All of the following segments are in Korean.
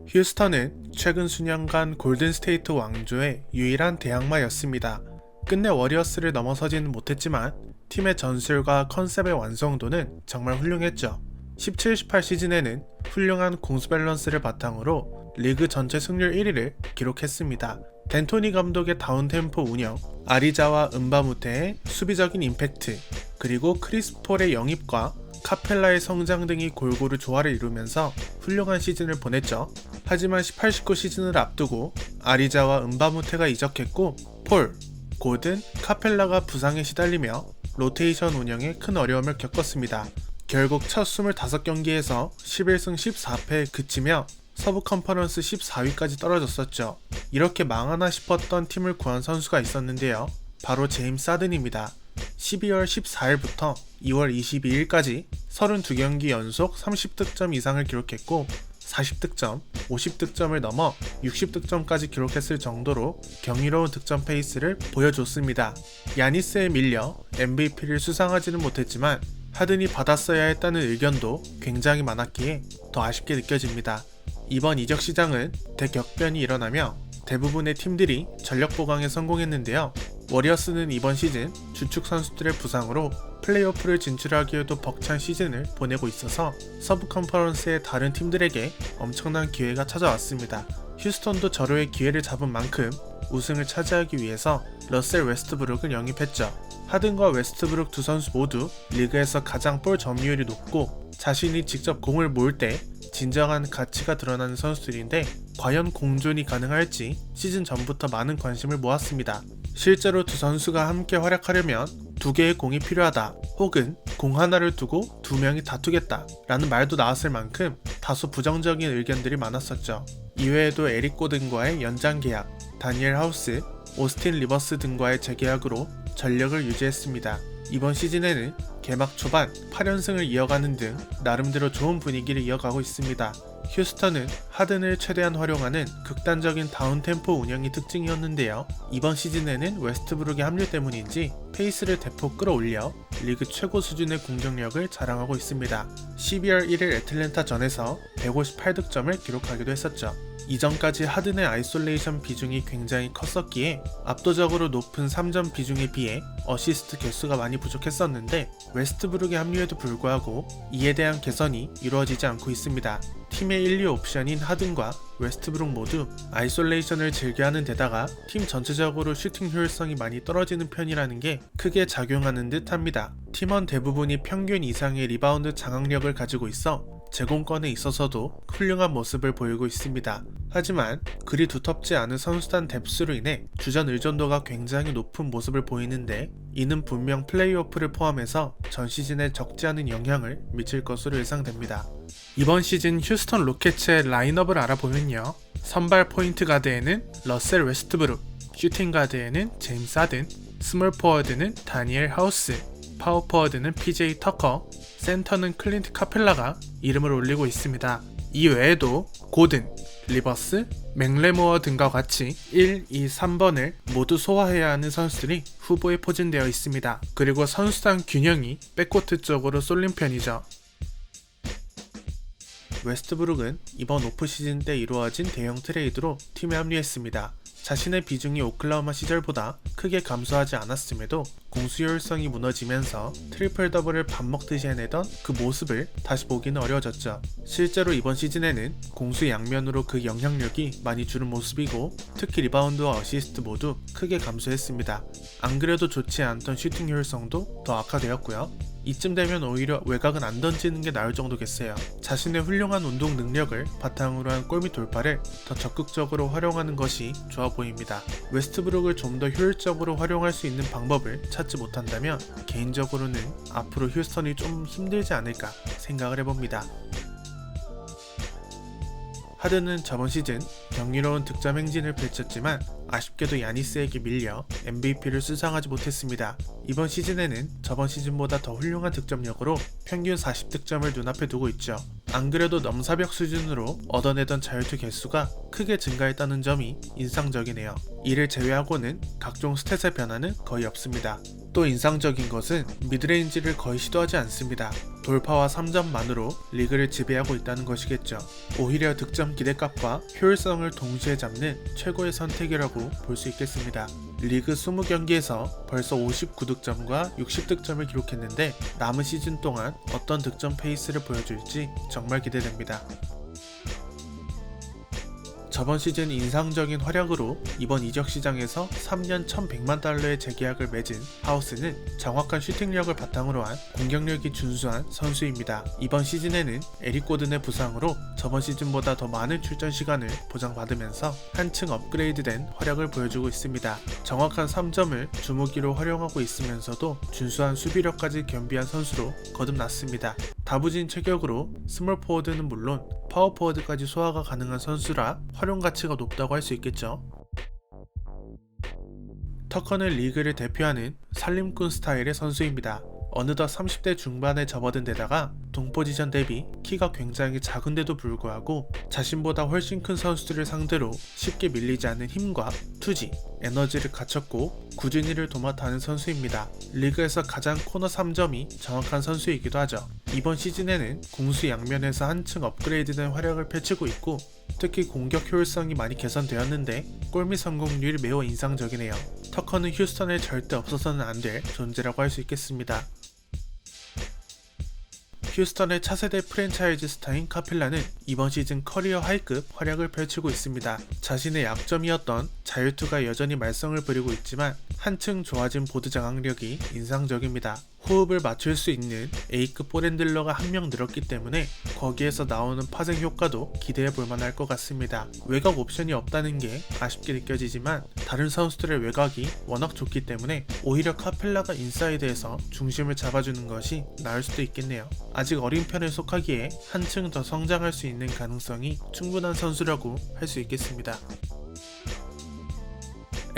휴스턴은 최근 수년간 골든스테이트 왕조의 유일한 대항마였습니다. 끝내 워리어스를 넘어서지는 못했지만 팀의 전술과 컨셉의 완성도는 정말 훌륭했죠. 17-18 시즌에는 훌륭한 공수 밸런스를 바탕으로 리그 전체 승률 1위를 기록했습니다. 덴토니 감독의 다운템포 운영, 아리자와 은바무테의 수비적인 임팩트, 그리고 크리스 폴의 영입과 카펠라의 성장 등이 골고루 조화를 이루면서 훌륭한 시즌을 보냈죠. 하지만 18-19 시즌을 앞두고 아리자와 은바무테가 이적했고 폴, 고든, 카펠라가 부상에 시달리며 로테이션 운영에 큰 어려움을 겪었습니다. 결국 첫 25경기에서 11승 14패에 그치며 서부 컨퍼런스 14위까지 떨어졌었죠. 이렇게 망하나 싶었던 팀을 구한 선수가 있었는데요. 바로 제임스 하든입니다. 12월 14일부터 2월 22일까지 32경기 연속 30득점 이상을 기록했고 40득점, 50득점을 넘어 60득점까지 기록했을 정도로 경이로운 득점 페이스를 보여줬습니다. 야니스에 밀려 MVP를 수상하지는 못했지만 하든이 받았어야 했다는 의견도 굉장히 많았기에 더 아쉽게 느껴집니다. 이번 이적 시장은 대격변이 일어나며 대부분의 팀들이 전력 보강에 성공했는데요. 워리어스는 이번 시즌 주축 선수들의 부상으로 플레이오프를 진출하기에도 벅찬 시즌을 보내고 있어서 서부 컨퍼런스의 다른 팀들에게 엄청난 기회가 찾아왔습니다. 휴스턴도 절호의 기회를 잡은 만큼 우승을 차지하기 위해서 러셀 웨스트브룩을 영입했죠. 하든과 웨스트브룩 두 선수 모두 리그에서 가장 볼 점유율이 높고 자신이 직접 공을 모을 때 진정한 가치가 드러나는 선수들인데 과연 공존이 가능할지 시즌 전부터 많은 관심을 모았습니다. 실제로 두 선수가 함께 활약하려면 두 개의 공이 필요하다 혹은 공 하나를 두고 두 명이 다투겠다 라는 말도 나왔을 만큼 다소 부정적인 의견들이 많았었죠. 이외에도 에릭 고든과의 연장 계약, 다니엘 하우스, 오스틴 리버스 등과의 재계약으로 전력을 유지했습니다. 이번 시즌에는 개막 초반 8연승을 이어가는 등 나름대로 좋은 분위기를 이어가고 있습니다. 휴스턴은 하든을 최대한 활용하는 극단적인 다운템포 운영이 특징이었는데요. 이번 시즌에는 웨스트브룩의 합류 때문인지 페이스를 대폭 끌어올려 리그 최고 수준의 공격력을 자랑하고 있습니다. 12월 1일 애틀랜타전에서 158득점을 기록하기도 했었죠. 이전까지 하든의 아이솔레이션 비중이 굉장히 컸었기에 압도적으로 높은 3점 비중에 비해 어시스트 개수가 많이 부족했었는데 웨스트브룩의 합류에도 불구하고 이에 대한 개선이 이루어지지 않고 있습니다. 팀의 1, 2 옵션인 하든과 웨스트브룩 모두 아이솔레이션을 즐겨하는 데다가 팀 전체적으로 슈팅 효율성이 많이 떨어지는 편이라는 게 크게 작용하는 듯 합니다. 팀원 대부분이 평균 이상의 리바운드 장악력을 가지고 있어 제공권에 있어서도 훌륭한 모습을 보이고 있습니다. 하지만 그리 두텁지 않은 선수단 뎁스로 인해 주전 의존도가 굉장히 높은 모습을 보이는데 이는 분명 플레이오프를 포함해서 전 시즌에 적지 않은 영향을 미칠 것으로 예상됩니다. 이번 시즌 휴스턴 로켓츠의 라인업을 알아보면요. 선발 포인트 가드에는 러셀 웨스트브룩, 슈팅 가드에는 제임스 하든, 스몰 포워드는 다니엘 하우스, 파워 포워드는 PJ 터커, 센터는 클린트 카펠라가 이름을 올리고 있습니다. 이 외에도 고든, 리버스, 맥레모어 등과 같이 1, 2, 3번을 모두 소화해야 하는 선수들이 후보에 포진되어 있습니다. 그리고 선수단 균형이 백코트 쪽으로 쏠린 편이죠. 웨스트브룩은 이번 오프시즌 때 이루어진 대형 트레이드로 팀에 합류했습니다. 자신의 비중이 오클라호마 시절보다 크게 감소하지 않았음에도 공수 효율성이 무너지면서 트리플 더블을 밥 먹듯이 해내던 그 모습을 다시 보기는 어려워졌죠. 실제로 이번 시즌에는 공수 양면으로 그 영향력이 많이 줄은 모습이고 특히 리바운드와 어시스트 모두 크게 감소했습니다. 안 그래도 좋지 않던 슈팅 효율성도 더 악화되었고요. 이쯤 되면 오히려 외곽은 안 던지는 게 나을 정도겠어요. 자신의 훌륭한 운동 능력을 바탕으로 한 골밑 돌파를 더 적극적으로 활용하는 것이 좋아 보입니다. 웨스트브룩을 좀 더 효율적으로 활용할 수 있는 방법을 찾지 못한다면 개인적으로는 앞으로 휴스턴이 좀 힘들지 않을까 생각을 해봅니다. 하든은 저번 시즌 경이로운 득점 행진을 펼쳤지만 아쉽게도 야니스에게 밀려 MVP를 수상하지 못했습니다. 이번 시즌에는 저번 시즌보다 더 훌륭한 득점력으로 평균 40득점을 눈앞에 두고 있죠. 안 그래도 넘사벽 수준으로 얻어내던 자유투 개수가 크게 증가했다는 점이 인상적이네요. 이를 제외하고는 각종 스탯의 변화는 거의 없습니다. 또 인상적인 것은 미드레인지를 거의 시도하지 않습니다. 돌파와 3점만으로 리그를 지배하고 있다는 것이겠죠. 오히려 득점 기대값과 효율성을 동시에 잡는 최고의 선택이라고 볼 수 있겠습니다. 리그 20경기에서 벌써 59득점과 60득점을 기록했는데 남은 시즌 동안 어떤 득점 페이스를 보여줄지 정말 기대됩니다. 저번 시즌 인상적인 활약으로 이번 이적 시장에서 3년 1100만 달러의 재계약을 맺은 하우스는 정확한 슈팅력을 바탕으로 한 공격력이 준수한 선수입니다. 이번 시즌에는 에릭 고든의 부상으로 저번 시즌보다 더 많은 출전 시간을 보장받으면서 한층 업그레이드된 활약을 보여주고 있습니다. 정확한 3점을 주무기로 활용하고 있으면서도 준수한 수비력까지 겸비한 선수로 거듭났습니다. 다부진 체격으로 스몰 포워드는 물론 파워 포워드까지 소화가 가능한 선수라 활용 가치가 높다고 할 수 있겠죠. 터커는 리그를 대표하는 살림꾼 스타일의 선수입니다. 어느덧 30대 중반에 접어든 데다가 동포지션 대비 키가 굉장히 작은데도 불구하고 자신보다 훨씬 큰 선수들을 상대로 쉽게 밀리지 않는 힘과 투지, 에너지를 갖췄고 꾸준히를 도맡아하는 선수입니다. 리그에서 가장 코너 3점이 정확한 선수이기도 하죠. 이번 시즌에는 공수 양면에서 한층 업그레이드된 활약을 펼치고 있고 특히 공격 효율성이 많이 개선되었는데 골밑 성공률이 매우 인상적이네요. 터커는 휴스턴에 절대 없어서는 안 될 존재라고 할 수 있겠습니다. 휴스턴의 차세대 프랜차이즈 스타인 카펠라는 이번 시즌 커리어 하이급 활약을 펼치고 있습니다. 자신의 약점이었던 자유투가 여전히 말썽을 부리고 있지만 한층 좋아진 보드 장악력이 인상적입니다. 호흡을 맞출 수 있는 A급 볼핸들러가 한 명 늘었기 때문에 거기에서 나오는 파생 효과도 기대해 볼 만할 것 같습니다. 외곽 옵션이 없다는 게 아쉽게 느껴지지만 다른 선수들의 외곽이 워낙 좋기 때문에 오히려 카펠라가 인사이드에서 중심을 잡아주는 것이 나을 수도 있겠네요. 아직 어린 편에 속하기에 한층 더 성장할 수 있는 가능성이 충분한 선수라고 할 수 있겠습니다.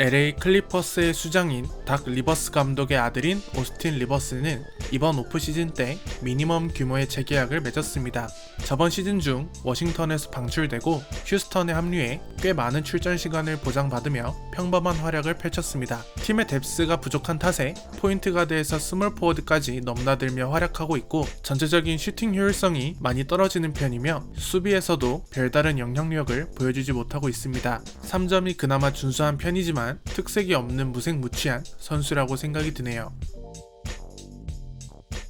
LA 클리퍼스의 수장인 닥 리버스 감독의 아들인 오스틴 리버스는 이번 오프시즌 때 미니멈 규모의 재계약을 맺었습니다. 저번 시즌 중 워싱턴에서 방출되고 휴스턴에 합류해 꽤 많은 출전 시간을 보장받으며 평범한 활약을 펼쳤습니다. 팀의 뎁스가 부족한 탓에 포인트 가드에서 스몰 포워드까지 넘나들며 활약하고 있고 전체적인 슈팅 효율성이 많이 떨어지는 편이며 수비에서도 별다른 영향력을 보여주지 못하고 있습니다. 3점이 그나마 준수한 편이지만 특색이 없는 무색무취한 선수라고 생각이 드네요.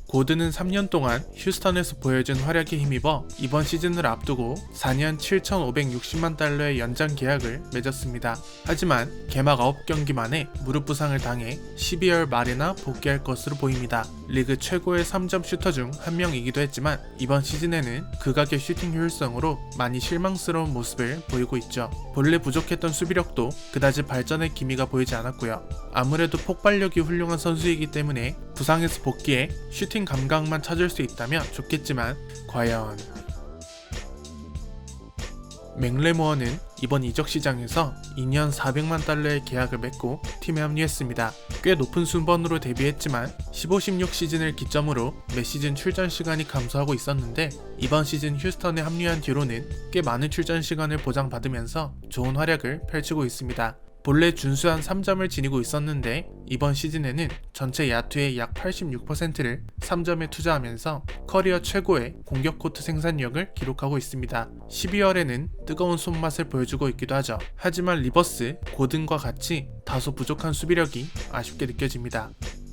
고든은 3년 동안 휴스턴에서 보여준 활약에 힘입어 이번 시즌을 앞두고 4년 7,560만 달러의 연장 계약을 맺었습니다. 하지만 개막 9경기 만에 무릎 부상을 당해 12월 말에나 복귀할 것으로 보입니다. 리그 최고의 3점 슈터 중 한 명이기도 했지만 이번 시즌에는 극악의 슈팅 효율성으로 많이 실망스러운 모습을 보이고 있죠. 본래 부족했던 수비력도 그다지 발전의 기미가 보이지 않았고요. 아무래도 폭발력이 훌륭한 선수이기 때문에 부상에서 복귀해 슈팅 감각만 찾을 수 있다면 좋겠지만 과연... 맥레모어는 이번 이적 시장에서 2년 400만 달러의 계약을 맺고 팀에 합류했습니다. 꽤 높은 순번으로 데뷔했지만 15-16 시즌을 기점으로 매 시즌 출전 시간이 감소하고 있었는데 이번 시즌 휴스턴에 합류한 뒤로는 꽤 많은 출전 시간을 보장받으면서 좋은 활약을 펼치고 있습니다. 본래 준수한 3점을 지니고 있었는데 이번 시즌에는 전체 야투의 약 86%를 3점에 투자하면서 커리어 최고의 공격 코트 생산력을 기록하고 있습니다. 12월에는 뜨거운 손맛을 보여주고 있기도 하죠. 하지만 리버스, 고든과 같이 다소 부족한 수비력이 아쉽게 느껴집니다.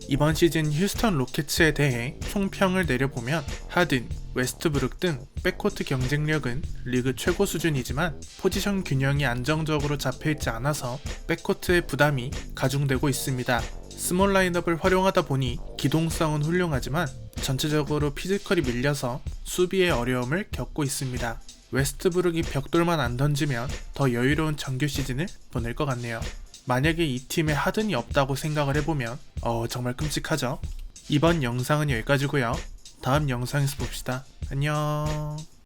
이번 시즌 휴스턴 로켓츠에 대해 총평을 내려보면 하든, 웨스트브룩 등 백코트 경쟁력은 리그 최고 수준이지만 포지션 균형이 안정적으로 잡혀있지 않아서 백코트의 부담이 가중되고 있습니다. 스몰 라인업을 활용하다 보니 기동성은 훌륭하지만 전체적으로 피지컬이 밀려서 수비에 어려움을 겪고 있습니다. 웨스트브룩이 벽돌만 안 던지면 더 여유로운 정규 시즌을 보낼 것 같네요. 만약에 이 팀에 하든이 없다고 생각을 해보면 정말 끔찍하죠. 이번 영상은 여기까지고요. 다음 영상에서 봅시다. 안녕.